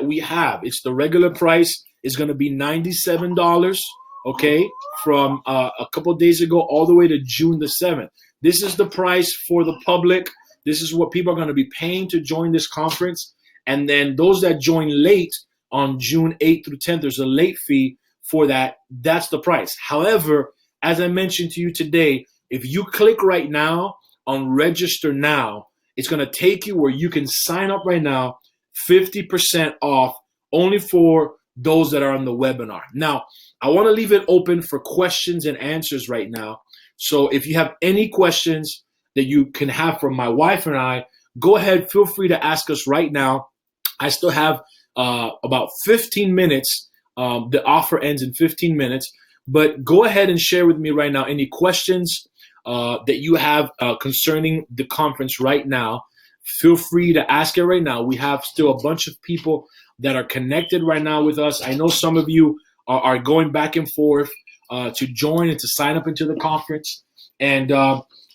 we have. It's the regular price is going to be $97, okay, from a couple of days ago all the way to June the 7th. This is the price for the public. This is what people are going to be paying to join this conference. And then those that join late on June 8th through 10th, there's a late fee for that. That's the price. However, as I mentioned to you today, if you click right now on register now, it's going to take you where you can sign up right now, 50% off only for those that are on the webinar. Now, I want to leave it open for questions and answers right now. So if you have any questions that you can have from my wife and I, go ahead, feel free to ask us right now. I still have about 15 minutes. The offer ends in 15 minutes. But go ahead and share with me right now any questions that you have concerning the conference right now. Feel free to ask it right now. We have still a bunch of people that are connected right now with us. I know some of you are going back and forth to join and to sign up into the conference. And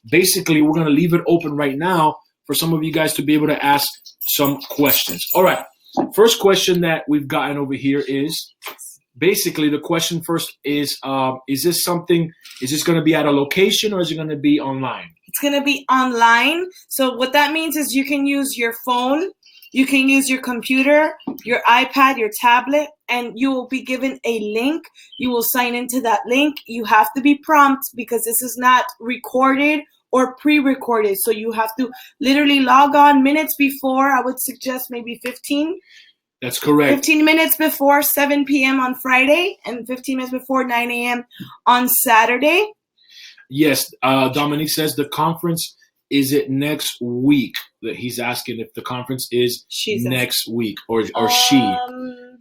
basically, we're going to leave it open right now for some of you guys to be able to ask some questions. All right. First question that we've gotten over here is, basically, the question first is this going to be at a location or is it going to be online? It's going to be online. So what that means is you can use your phone, you can use your computer, your iPad, your tablet, and you will be given a link. You will sign into that link. You have to be prompt because this is not recorded or pre-recorded. So you have to literally log on minutes before. I would suggest maybe 15. That's correct. 15 minutes before 7 p.m. on Friday and 15 minutes before 9 a.m. on Saturday. Yes, Dominique says the conference, is it next week? That he's asking if the conference is next week or she.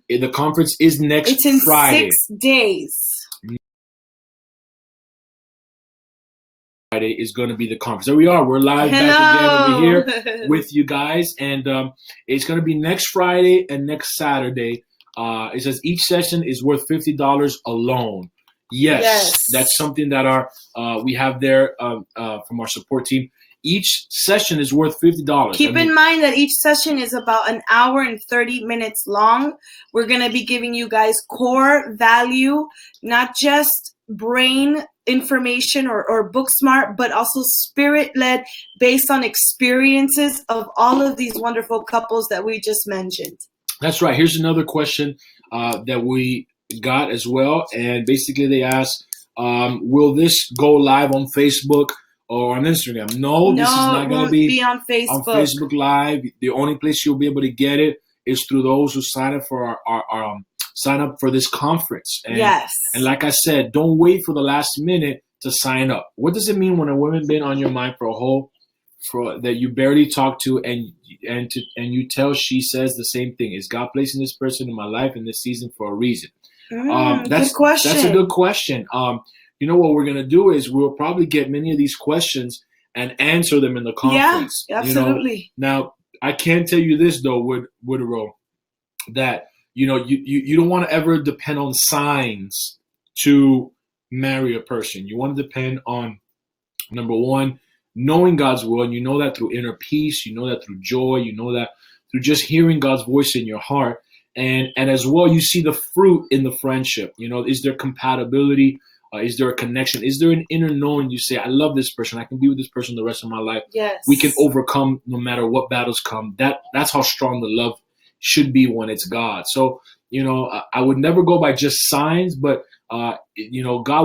The conference is next It's in Friday. 6 days. Friday is going to be the conference. There we are. We're live back again over here with you guys. And it's going to be next Friday and next Saturday. It says each session is worth $50 alone. Yes, that's something that we have there from our support team. Each session is worth $50. Keep in mind that each session is about an hour and 30 minutes long. We're going to be giving you guys core value, not just brain information or book smart, but also spirit-led based on experiences of all of these wonderful couples that we just mentioned. That's right. Here's another question that we got as well. And basically they asked, will this go live on Facebook or on Instagram? No, this is not going to be on Facebook. On Facebook Live. The only place you'll be able to get it is through those who sign up for our sign up for this conference. And, and like I said, don't wait for the last minute to sign up. What does it mean when a woman been on your mind that you barely talk to and you tell she says the same thing? Is God placing this person in my life in this season for a reason? Good question. That's a good question. You know what we're gonna do is we'll probably get many of these questions and answer them in the conference. Yeah, absolutely. You know? Now I can tell you this though, Woodrow, that you don't want to ever depend on signs to marry a person. You want to depend on, number one, knowing God's will, and you know that through inner peace, you know that through joy, you know that through just hearing God's voice in your heart, and as well you see the fruit in the friendship. Is there compatibility? Is there a connection? Is there an inner knowing? You say, I love this person. I can be with this person the rest of my life. Yes. We can overcome no matter what battles come. That's how strong the love should be when it's God. So, I would never go by just signs, but, God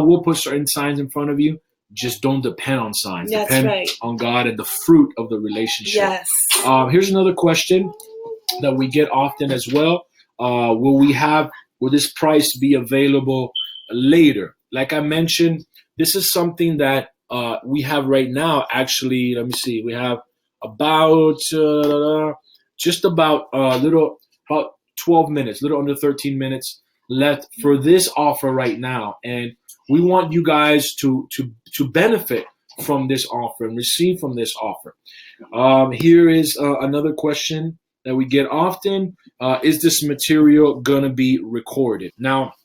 will put certain signs in front of you. Just don't depend on signs. That's depend right. on God and the fruit of the relationship. Yes. Here's another question that we get often as well. Will this price be available later? Like I mentioned, this is something that we have right now. Actually, let me see. We have about about 12 minutes, little under 13 minutes left for this offer right now, and we want you guys to benefit from this offer and receive from this offer. Here is another question that we get often: is this material gonna be recorded? Now,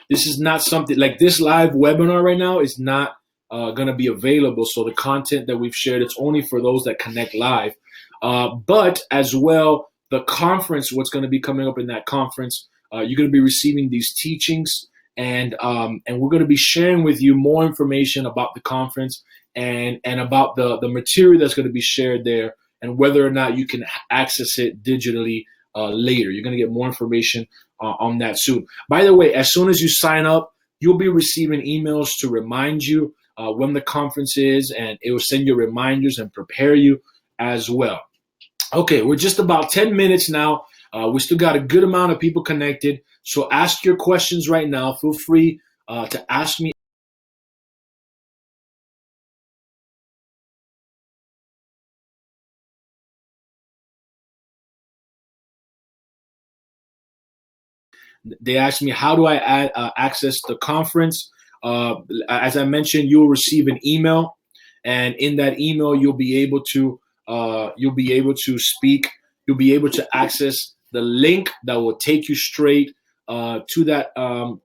this is not something like this live webinar right now is not going to be available. So the content that we've shared, it's only for those that connect live. But as well, the conference, what's going to be coming up in that conference, you're going to be receiving these teachings, and we're going to be sharing with you more information about the conference and about the material that's going to be shared there, and whether or not you can access it digitally later. You're going to get more information on that soon. By the way, as soon as you sign up, you'll be receiving emails to remind you when the conference is, and it will send you reminders and prepare you as well. Okay, we're just about 10 minutes now. We still got a good amount of people connected. So ask your questions right now. Feel free to ask me. They asked me, how do I access the conference? As I mentioned, you'll receive an email, and in that email, you'll be able to speak. You'll be able to access the link that will take you straight to that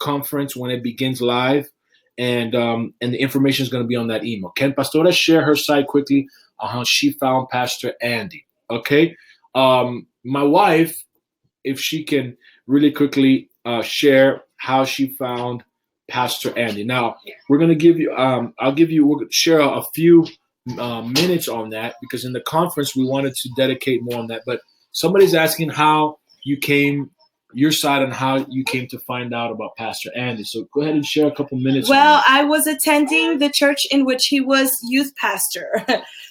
conference when it begins live, and the information is going to be on that email. Can Pastora share her site quickly on how she found Pastor Andy? Okay, my wife, if she can really quickly share how she found Pastor Andy. Now, we're going to give you, we'll share a few minutes on that, because in the conference, we wanted to dedicate more on that. But somebody's asking how you came your side on how you came to find out about Pastor Andy. So go ahead and share a couple minutes. Well, I was attending the church in which he was youth pastor.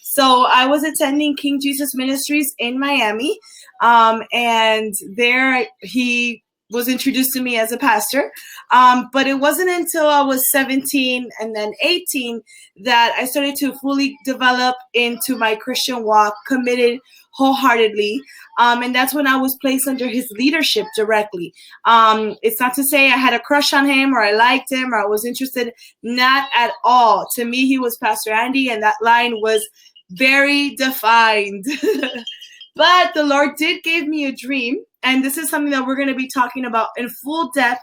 So I was attending King Jesus Ministries in Miami. And there he was introduced to me as a pastor. But it wasn't until I was 17 and then 18 that I started to fully develop into my Christian walk, committed wholeheartedly. And that's when I was placed under his leadership directly. It's not to say I had a crush on him or I liked him or I was interested. Not at all. To me, he was Pastor Andy, and that line was very defined. But the Lord did give me a dream. And this is something that we're going to be talking about in full depth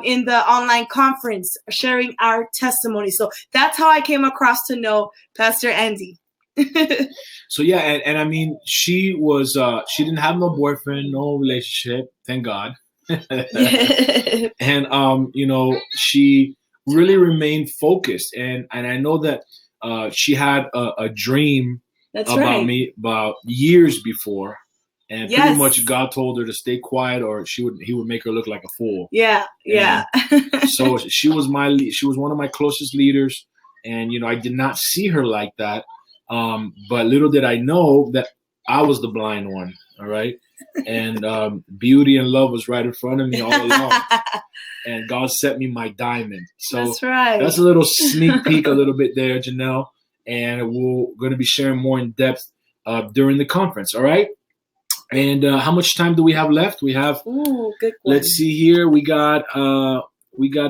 in the online conference, sharing our testimony. So that's how I came across to know Pastor Andy. So yeah, and I mean, she didn't have no boyfriend, no relationship, thank God. And she really remained focused, and I know that she had a dream about me about years before, and pretty much God told her to stay quiet or he would make her look like a fool. Yeah. So she was one of my closest leaders, and I did not see her like that. But little did I know that I was the blind one. All right. And beauty and love was right in front of me all along. And God sent me my diamond. So that's right. That's a little sneak peek a little bit there, Janelle. And we're going to be sharing more in depth during the conference. All right. And how much time do we have left? We have, good one. Let's see here. We got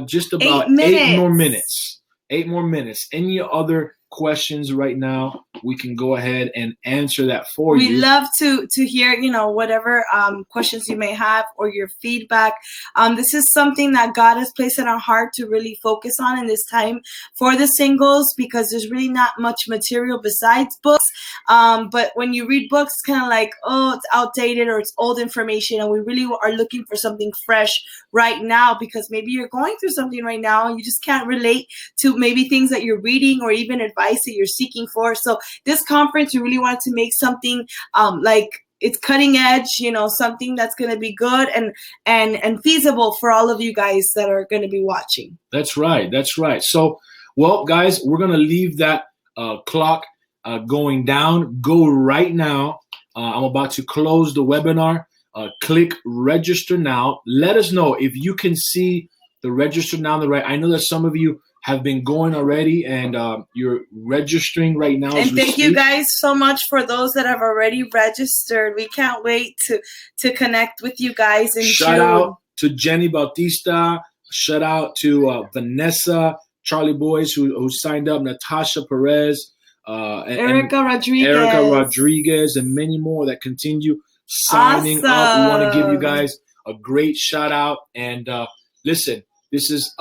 just about 8 more minutes. 8 more minutes. Any other questions right now, we can go ahead and answer that for you. We love to hear, whatever questions you may have or your feedback. This is something that God has placed in our heart to really focus on in this time for the singles, because there's really not much material besides books. But when you read books, it's kind of like, oh, it's outdated or it's old information. And we really are looking for something fresh right now, because maybe you're going through something right now and you just can't relate to maybe things that you're reading or even advice that you're seeking for. So this conference, we really wanted to make something like it's cutting edge, something that's going to be good and feasible for all of you guys that are going to be watching. That's right. So, well, guys, we're going to leave that clock going down. Go right now. I'm about to close the webinar. Click register now. Let us know if you can see the register now on the right. I know that some of you have been going already, and you're registering right now. And thank you guys so much for those that have already registered. We can't wait to connect with you guys in June. Shout out to Jenny Bautista. Shout out to Vanessa, Charlie Boys, who signed up, Natasha Perez, Erica Rodriguez, and many more that continue signing up. We want to give you guys a great shout out. And listen, this is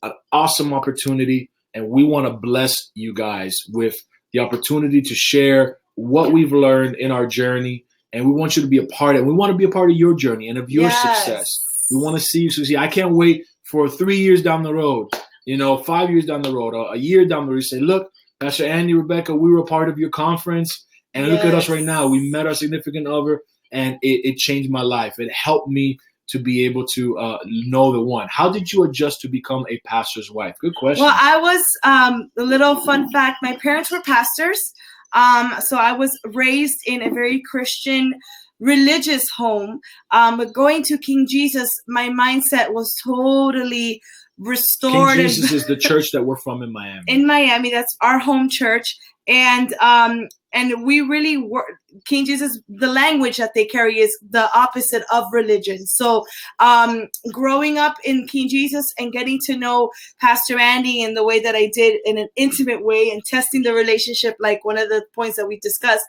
an awesome opportunity, and we want to bless you guys with the opportunity to share what we've learned in our journey, and we want you to be a part of it. We want to be a part of your journey and of your success. We want to see you succeed. I can't wait for 3 years down the road, 5 years down the road, a year down the road. Say, look, Pastor Andy, Rebecca, we were a part of your conference, and look at us right now. We met our significant other, and it changed my life. It helped me to be able to know the one. How did you adjust to become a pastor's wife? Good question. Well, I was, a little fun fact, my parents were pastors. So I was raised in a very Christian, religious home. But going to King Jesus, my mindset was totally restored. King Jesus is the church that we're from in Miami. In Miami, that's our home church. And we really were, King Jesus, the language that they carry is the opposite of religion. So growing up in King Jesus and getting to know Pastor Andy in the way that I did, in an intimate way, and testing the relationship, like one of the points that we discussed,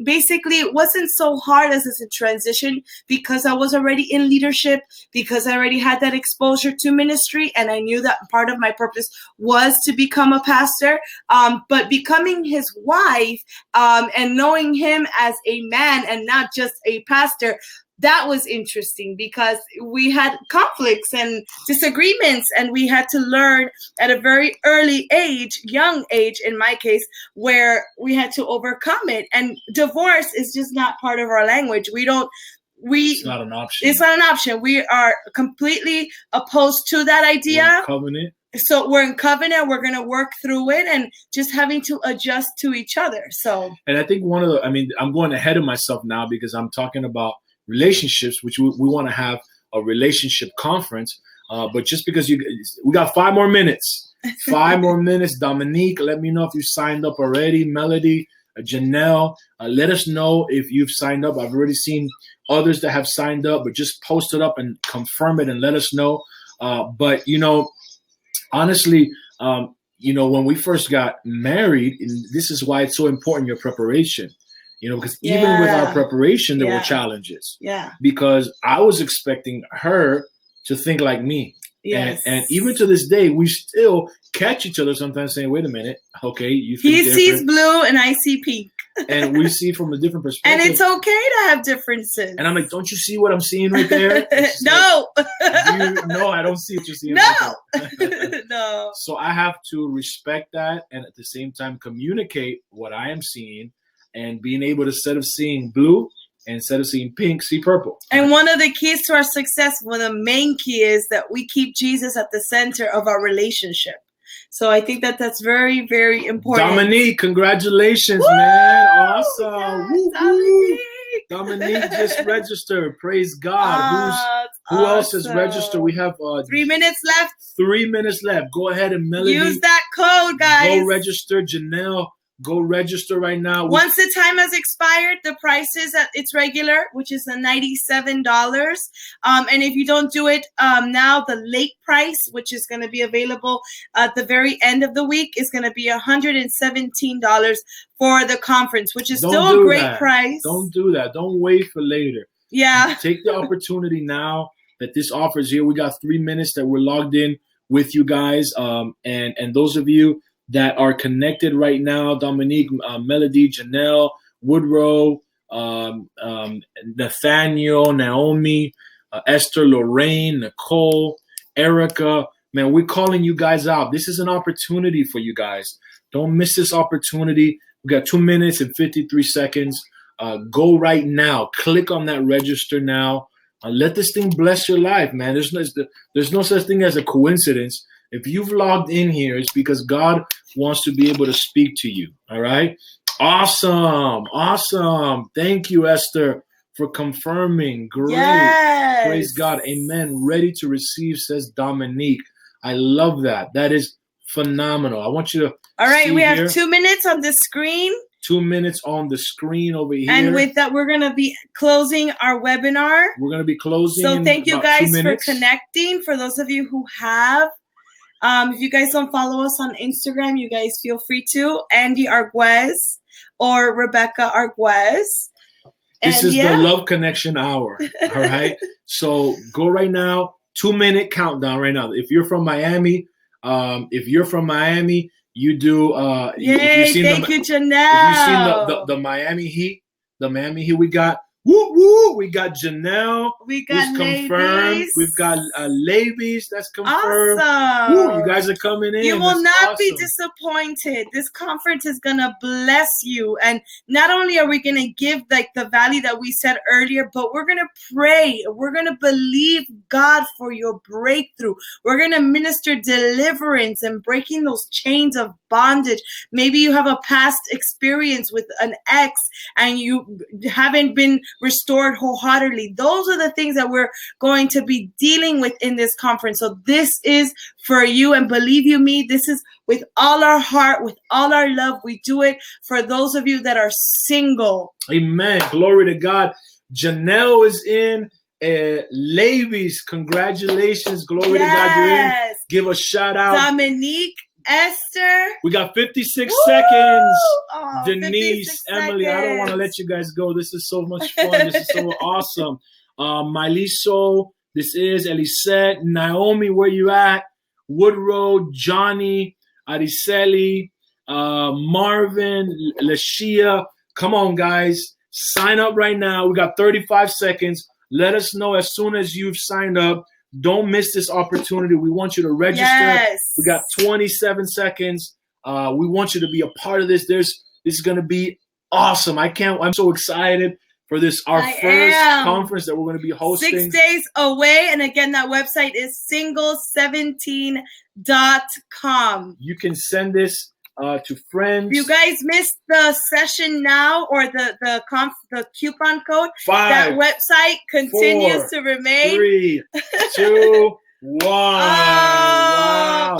basically it wasn't so hard as it's a transition, because I was already in leadership, because I already had that exposure to ministry, and I knew that part of my purpose was to become a pastor. But becoming his wife and knowing him as a man and not just a pastor, that was interesting, because we had conflicts and disagreements, and we had to learn at a very early age, young age in my case, where we had to overcome it. And divorce is just not part of our language. We don't it's not an option. It's not an option. We are completely opposed to that idea. We're in covenant. So we're in covenant. We're going to work through it and just having to adjust to each other. So, and I think I'm going ahead of myself now because I'm talking about relationships, which we want to have a relationship conference. But just because we got 5 more minutes, 5 more minutes. Dominique, let me know if you signed up already. Melody, Janelle, let us know if you've signed up. I've already seen others that have signed up, but just post it up and confirm it and let us know. But, honestly, when we first got married, and this is why it's so important, your preparation, because even with our preparation, there were challenges. Yeah. Because I was expecting her to think like me. Yes. And even to this day, we still catch each other sometimes saying, wait a minute, okay, you think he different. sees blue and I see pink. And we see from a different perspective. And it's okay to have differences. And I'm like, don't you see what I'm seeing right there? No. No, I don't see what you're seeing. No. Right No. So I have to respect that and at the same time communicate what I am seeing and being able to, instead of seeing blue, instead of seeing pink, see purple. And one of the keys to our success, one of the main key is that we keep Jesus at the center of our relationship. So I think that that's very, very important. Dominique, congratulations, man. Awesome. Yes, Dominique just registered. Praise God. Who else has registered? We have 3 minutes left. 3 minutes left. Go ahead and Melody. Use that code, guys. Go register. Janelle, go register right now. Once the time has expired, the price is at its regular, which is the $97. And if you don't do it now, the late price, which is going to be available at the very end of the week, is going to be $117 for the conference, which is still a great price. Don't do that. Don't wait for later. Yeah. Take the opportunity now that this offer is here. We got 3 minutes that we're logged in with you guys. And those of you that are connected right now, Dominique, Melody, Janelle, Woodrow, Nathaniel, Naomi, Esther, Lorraine, Nicole, Erica. Man, we're calling you guys out. This is an opportunity for you guys. Don't miss this opportunity. We got 2 minutes and 53 seconds. Go right now. Click on that register now. Let this thing bless your life, man. There's no such thing as a coincidence. If you've logged in here, it's because God wants to be able to speak to you. All right. Awesome. Thank you, Esther, for confirming. Great. Yes. Praise God. Amen. Ready to receive, says Dominique. I love that. That is phenomenal. I want you to. All right. We have here. 2 minutes on the screen. 2 minutes on the screen over here. And with that, we're going to be closing our webinar. We're going to be closing. So thank you guys for connecting. For those of you who have. If you guys don't follow us on Instagram, you guys feel free to. Andy Arguez or Rebecca Arguez. This is the Love Connection Hour. All right. So go right now. 2 minute countdown right now. If you're from Miami, you do. Yay! Thank you, Janelle. If you've seen the Miami Heat, we got. Woo! We got Janelle. We got confirmed. Ladies. We've got Ladies. That's confirmed. Awesome. Woo, you guys are coming in. You will not be disappointed. This conference is gonna bless you, and not only are we gonna give like the value that we said earlier, but we're gonna pray. We're gonna believe God for your breakthrough. We're gonna minister deliverance and breaking those chains of bondage. Maybe you have a past experience with an ex and you haven't been restored wholeheartedly. Those are the things that we're going to be dealing with in this conference. So this is for you, and believe you me, this is with all our heart, with all our love. We do it for those of you that are single. Amen. Glory to God. Janelle is in. Ladies, congratulations. Glory to God. You're in. Give a shout out. Dominique, Esther. We got 56 seconds. Oh, Denise, 56 Emily, seconds. I don't want to let you guys go. This is so much fun. This is so awesome. Myliso, this is Elisette. Naomi, where you at? Woodrow, Johnny, Ariceli, Marvin, Lashia. Come on, guys. Sign up right now. We got 35 seconds. Let us know as soon as you've signed up. Don't miss this opportunity. We want you to register. Yes. We got 27 seconds. We want you to be a part of this. This is going to be awesome. I'm so excited for this, our I first am. conference that we're going to be hosting. 6 days away. And again, that website is single17.com. You can send this to friends. If you guys missed the session now or the coupon code, 5, that website continues 4, to remain. 3, 2, 1. Wow.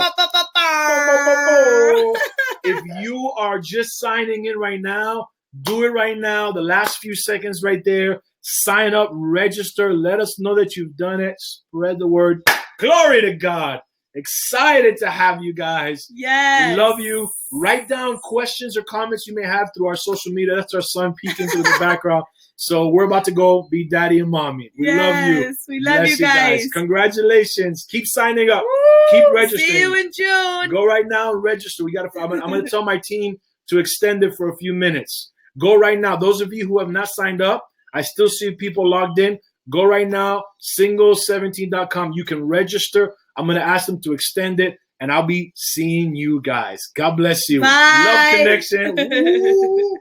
If you are just signing in right now, do it right now. The last few seconds right there. Sign up, register. Let us know that you've done it. Spread the word. Glory to God. Excited to have you guys. Yes. Love you. Write down questions or comments you may have through our social media. That's our son peeking through the background. So we're about to go be daddy and mommy. We love you. Yes, we love Bless you guys. Congratulations. Keep signing up. Woo! Keep registering. See you in June. Go right now and register. I'm going to tell my team to extend it for a few minutes. Go right now. Those of you who have not signed up, I still see people logged in. Go right now, single17.com. You can register. I'm going to ask them to extend it, and I'll be seeing you guys. God bless you. Bye. Love connection. Woo.